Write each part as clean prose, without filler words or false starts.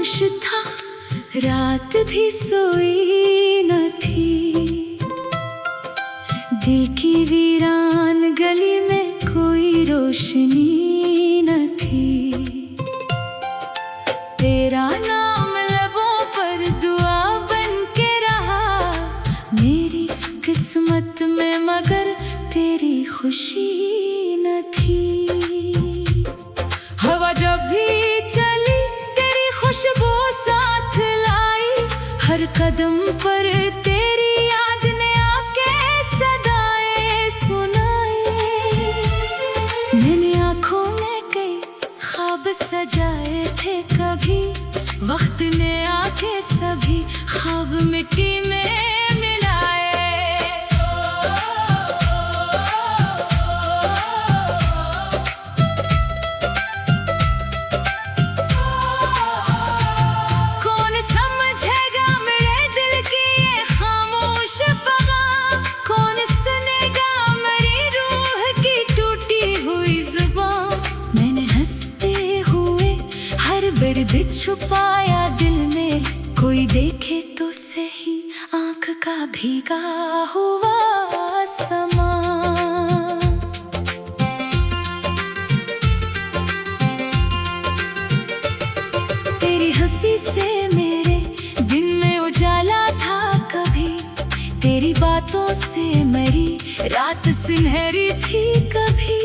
खामोश था, रात भी सोई न थी। दिल की वीरान गली में कोई रोशनी न थी। तेरा नाम लबों पर दुआ बन के रहा, मेरी किस्मत में मगर तेरी खुशी न थी। हवा जब भी चली तेरी खुशबू साथ लाई, हर कदम पर तेरी याद ने आके सदाएं सुनाई। मैंने आँखों में कई ख्वाब सजाए थे कभी, वक्त ने आके सभी ख्वाब मिट्टी में मिलाए। कौन समझेगा मेरे दिल की ये खामोश फ़ग़ां, कौन सुनेगा मेरी रूह की टूटी हुई ज़ुबान। मैंने हंसते हुए हर दर्द छुपाया दिल में, कोई देखे तो सही आँख का भीगा हुआ समा। तेरी हंसी से मेरे दिन में उजाला था कभी, तेरी बातों से मेरी रात सुनहरी थी कभी।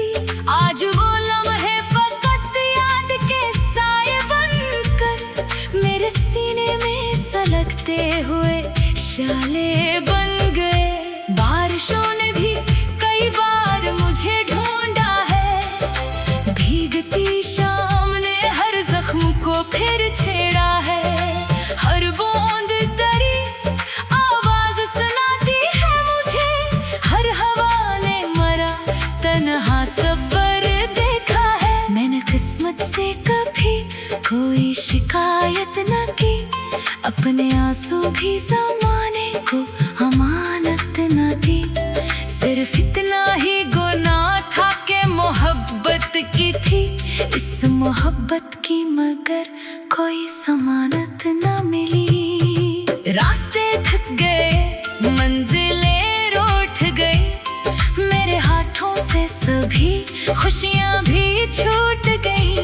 आज वो लम्हे फकत याद के साए बनकर मेरे सीने में सलगते हुए शाले बन गए। बारिशों ने भी कई बार मुझे ढूंढा है, भीगती शाम ने हर जख्म को फिर छेड़ा है। हर बूंद तरी आवाज सुनाती है मुझे, हर हवा ने मरा तन्हा सफर देखा है। मैंने किस्मत से कभी कोई शिकायत न की, अपने आंसू भी ज़माने को अमानत न दी। सिर्फ इतना ही गुनाह था कि मोहब्बत की थी, इस मोहब्बत की मगर कोई जमानत न मिली। रास्ते थक गए, मंजिलें रूठ गई, मेरे हाथों से सभी खुशियाँ भी छूट गई।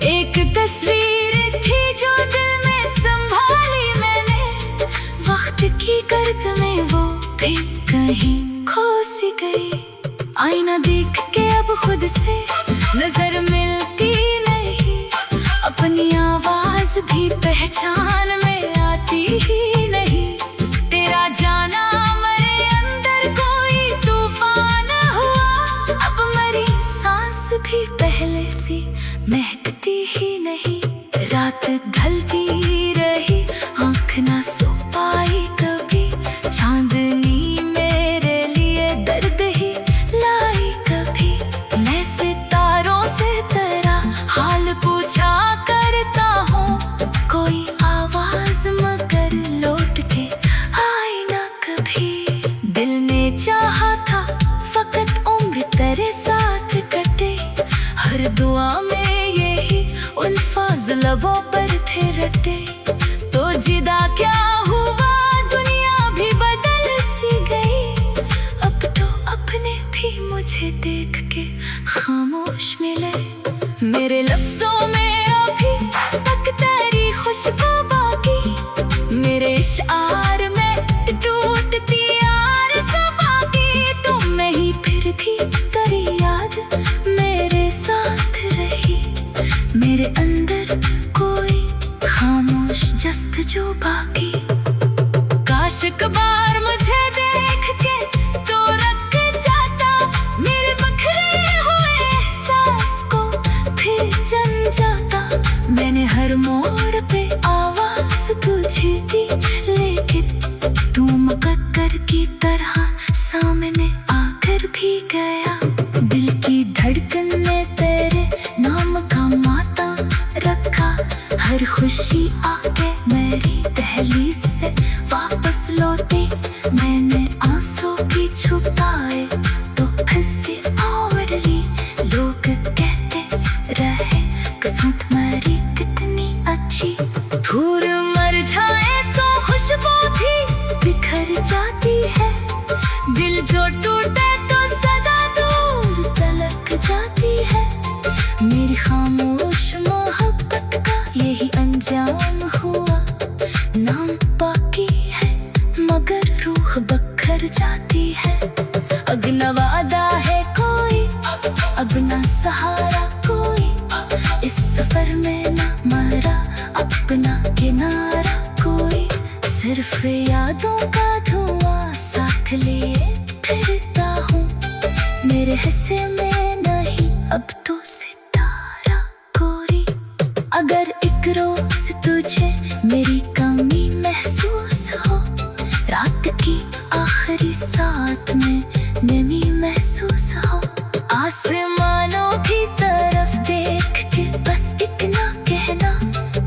एक तस्वीर थी जो दिल में संभाली मैंने, वक्त की गर्द में वो भी कहीं खो सी गई। आईना देख के अब खुद से नजर मिलती नहीं, अपनी आवाज भी पहचान में आती ही नहीं। तेरा जाना मेरे अंदर कोई तूफान हुआ, अब मेरी सांस भी पहले सी महकती ही नहीं। रात ढलती रही, आँख ना सो पाई कभी, चांदनी मेरे लिए दर्द ही लाई कभी। मैं सितारों से तेरा हाल पूछा करता हूँ, कोई आवाज मगर लौट के आई ना कभी। दिल ने चाहा था फकत उम्र तेरे साथ कटे, हर दुआ में यही अल्फाज लबों पर थे रटे। तो जिदा क्या हुआ, दुनिया भी बदल सी गई, अब तो अपने भी मुझे देख के खामोश मिले। मेरे लफ्जों में अभी तक तेरी खुशबू बाकी, मेरे इशार में टूटती आरज़ू बाकी। तुम नहीं फिर भी तेरी याद मेरे साथ रही, मेरे अंदर कोई खामोश जस्त जो बाकी। काश एक बार मुझे देख के तो रख जाता, मेरे बखरे हुए एहसास को फिर जन जाता। मैंने हर मोड़ पे आवाज तुझे दी, लेकिन तू मुकद्दर की तरह सामने आकर भी गया। दिल की धड़कन ने तेरे नाम का माता रखा, हर खुशी आके मेरी दहलीज से वापस लौटी। मैंने आंसू भी छुपाए तो हंसी और ली, लोग कहते रहे किस्मत मेरी कितनी अच्छी। सफर में न मरा अपना किनारा कोई, सिर्फ यादों का धुआं साथ लिए फिरता हूँ। मेरे हिस्से में नहीं अब तो सितारा कोई। अगर एक रोज तुझे मेरी कमी महसूस हो, रात की आखिरी साथ में नमी महसूस हो, आसमानों की तरफ देख के बस इतना कहना,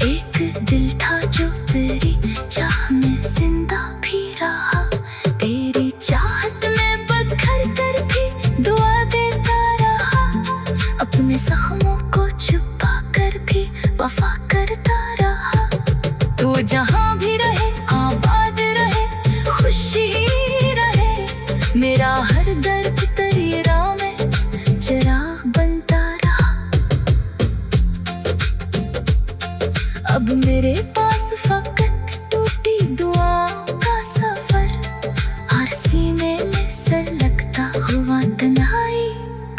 एक दिल था जो तेरी चाह में जिंदा भी रहा। तेरी चाहत में बदखर कर भी दुआ देता रहा, अपने जख्मों को छुपा कर भी वफा करता रहा। तो जहाँ भी रहे आबाद रहे, खुशी रहे, मेरा हर दर्द तेरी राह में चिराग बनता रहा। अब मेरे पास फकत टूटी दुआओं का सफर, हर सीने में सर लगता हुआ तन्हाई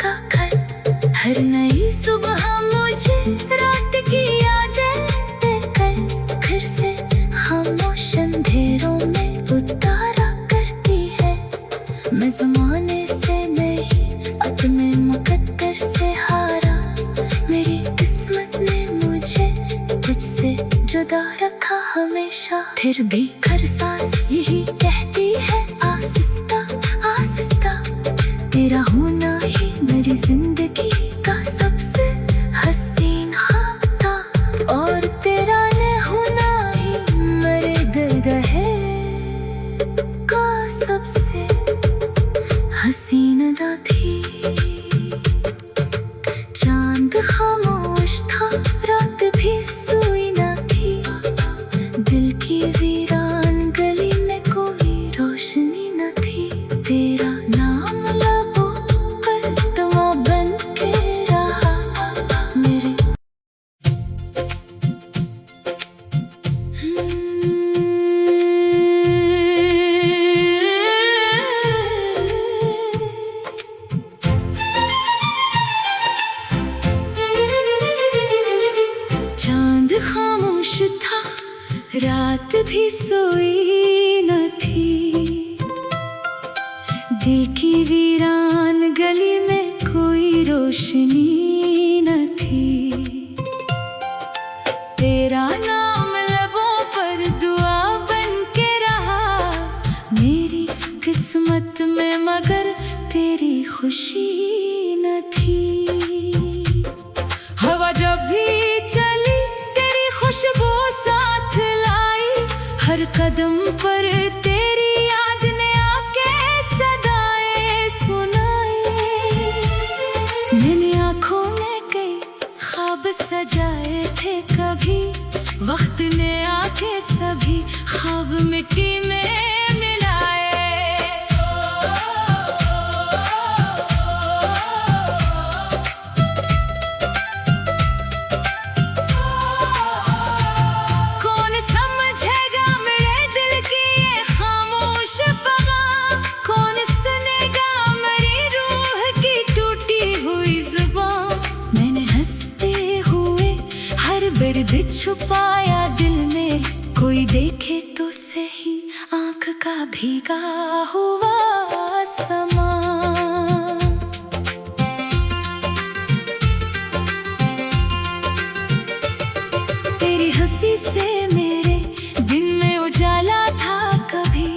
का घर। हर नई सुबह मुझे रात की यादें देकर फिर से खामोश अंधेरों में उतारा करती है। मैं ज़माने से नहीं अपने मुकद्दर से हारा, मेरी किस्मत ने मुझे तुझसे जुदा रखा हमेशा। फिर भी हर सांस यही कहती है आहिस्ता आहिस्ता, तेरा होना ही मेरी जिंदगी का सबसे हसीन ख्वाब था, और तेरा न होना ही मेरे दर्द है का सबसे हसीन न थी। चांद खामोश था, रात भी सोई न थी, दिल की वीरान गली में कोई रोशनी न थी। तेरा नाम लबों पर दुआ बन के रहा मेरे। चांद खामोश था, रात भी सोई न थी, दिल की वीरान गली में कोई रोशनी न थी। तेरा नाम लबों पर दुआ बन के रहा मेरी किस्मत में, मगर तेरी खुशी न थी। हवा जब भी चली तेरी खुशबू साथ लाई, हर कदम पर तेरी याद ने आके सदाएं सुनाई। मैंने आँखों में कई ख्वाब सजाए थे कभी, वक्त ने आके सभी ख्वाब मिट्टी में मिलाए। कौन समझेगा मेरे दिल की ये खामोश फगां, कौन सुनेगा मेरी रूह की टूटी हुई जुबान। मैंने हंसते हुए हर दर्द छुपाया दिल में, कोई देखे तो सही आँख का भीगा हुआ समा। तेरी हंसी से मेरे दिन में उजाला था कभी,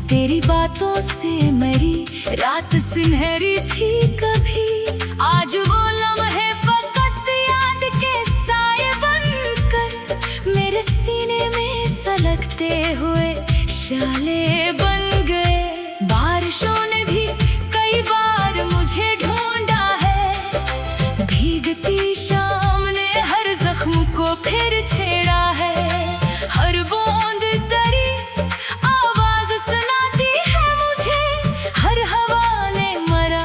तेरी बातों से मेरी रात सुनहरी थी कभी। आज वो लम्हे फकत याद के साए बनकर मेरे सीने में सलगते हुए शाले बन गए। बारिशों ने भी कई बार मुझे ढूंढा है, भीगती शाम ने हर जख्म को फिर छेड़ा है। हर बूंद तरी आवाज सुनाती है मुझे, हर हवा ने मरा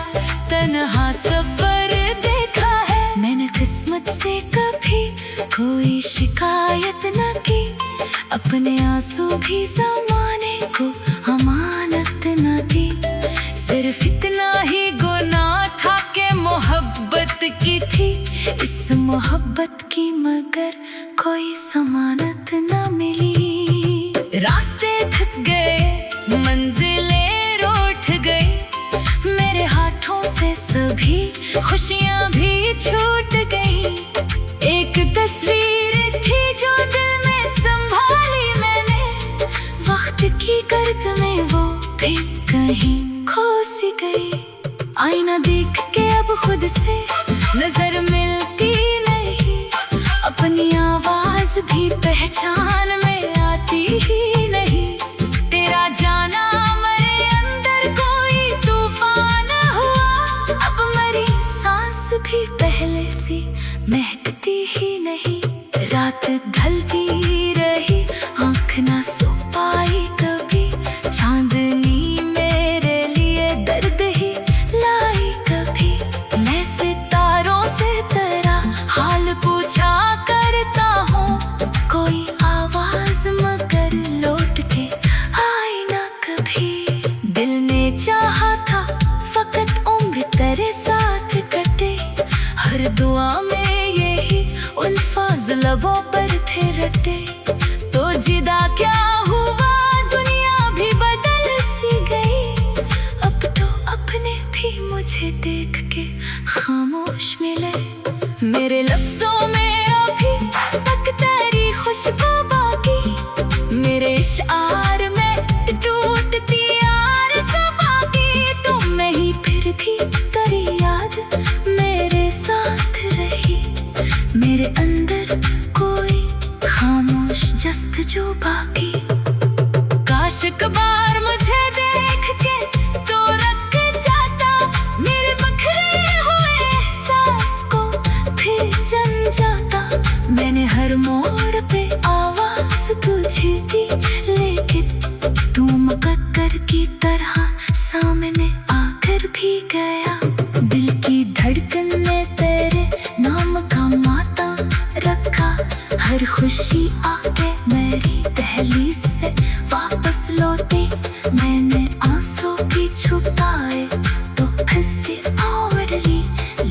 तन्हा सफर देखा है। मैंने किस्मत से कभी कोई शिकायत न की, अपने आंसू भी ज़माने को अमानत न दी। सिर्फ इतना ही गुनाह था कि मोहब्बत की थी, इस मोहब्बत की मगर कोई जमानत न मिली। रास्ते थक गए, मंजिलें रूठ गई, मेरे हाथों से सभी खुशियां भी छूट गई। एक तस्वीर थी जो दिल में संभाली मैंने, वक्त की गर्द में वो भी कहीं खो सी गई। आईना देख के अब खुद से नजर मिलती नहीं, अपनी आवाज भी पहचान में आती ही नहीं। तेरा जाना मेरे अंदर कोई तूफान हुआ, अब मेरी सांस भी पहले सी महकती ही नहीं। रात ढलती रही, आँख ना सो पाई कभी, चांदनी मेरे लिए दर्द ही लाई कभी। मैं सितारों से तेरा हाल पूछा करता हूँ, कोई आवाज मगर लौट के आई ना कभी। दिल ने चाहा था फकत उम्र तेरे साथ कटे, हर दुआ में यही अल्फाज लबों पर थे रटे। तो जिदा क्या हुआ, दुनिया भी बदल सी गई, अब तो अपने भी मुझे देख के खामोश मिले। मेरे लफ्जों में अभी तक तेरी खुशबू बाकी, मेरे इशार में टूटती आरज़ू बाकी। तुम नहीं फिर भी तेरी याद मेरे साथ रही, मेरे अंदर कोई खामोश जस्तजू बाकी। काश एक बार मुझे देख के तो रख जाता, मेरे बखरे हुए एहसास को फिर जन जाता। मैंने हर मोड़ पे आवाज तुझे दी, लेकिन तू मुकद्दर की तरह सामने आकर भी गया। दिल की धड़कन ने तेरे नाम का माता रखा, हर खुशी आके मेरी दहलीज से वापस लौटी। मैंने आंसू भी छुपाए तो हंसी और ली,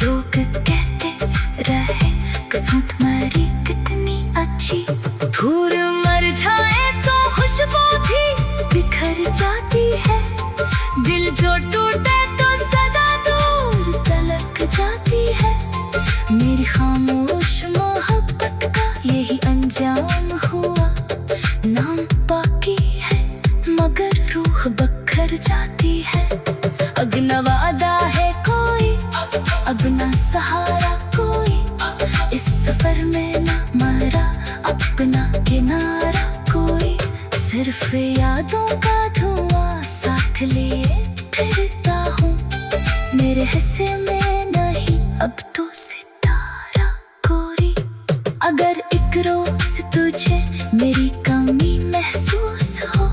लोग कहते रहे किस्मत मेरी कितनी अच्छी। धूल मर जाए तो खुशबू भी बिखर जाती है, दिल जो टूटे तो सदा दूर तलक जाती है। मेरी खामोश मोहब्बत का यही अंजाम हुआ, नाम बाकी है मगर रूह बखर जाती है। अब न वादा है कोई, अब न सहारा कोई, इस सफर में न मरा अपना किनारा कोई। सिर्फ यादों का धुआं साथ लिए फिरता हूँ, मेरे हिस्से में नहीं अब तो सितारा कोई। अगर एक रोज तुझे मेरी कमी महसूस हो,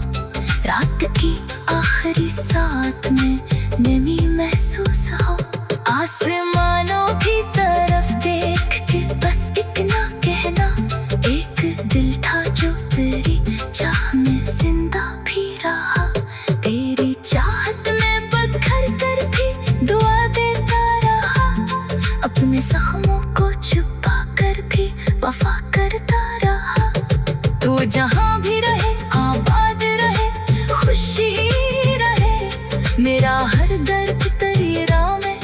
रात की आखिरी साथ में नमी महसूस हो, आसमानों की तरफ देख के बस इतना कहना, एक दिल था जो तेरी चाह में जिंदा भी रहा। तेरी चाहत में बदखर कर भी दुआ देता रहा, अपने जख्मों को छुपा कर भी वफा करता रहा। तू जहाँ भी रहे आबाद रहे, खुशी रहे, मेरा हर दर्द तेरी राह में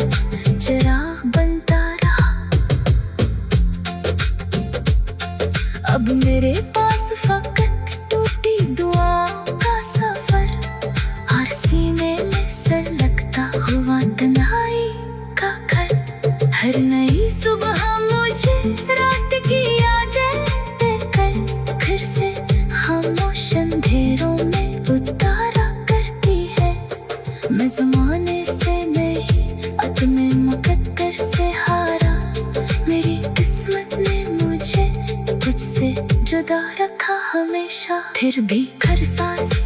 चिराग बनता रहा। अब मेरे पास फकत टूटी दुआओं का सफर, हर सीने में सर लगता हुआ तन्हाई का घर। हर नई सुबह मुझे रात की यादें देकर फिर से खामोश अंधेरों में उतारा करती है। मैं ज़माने से नहीं अपने मुकद्दर से हारा, मेरी किस्मत ने मुझे तुझसे जुदा रखा हमेशा। फिर भी हर सांस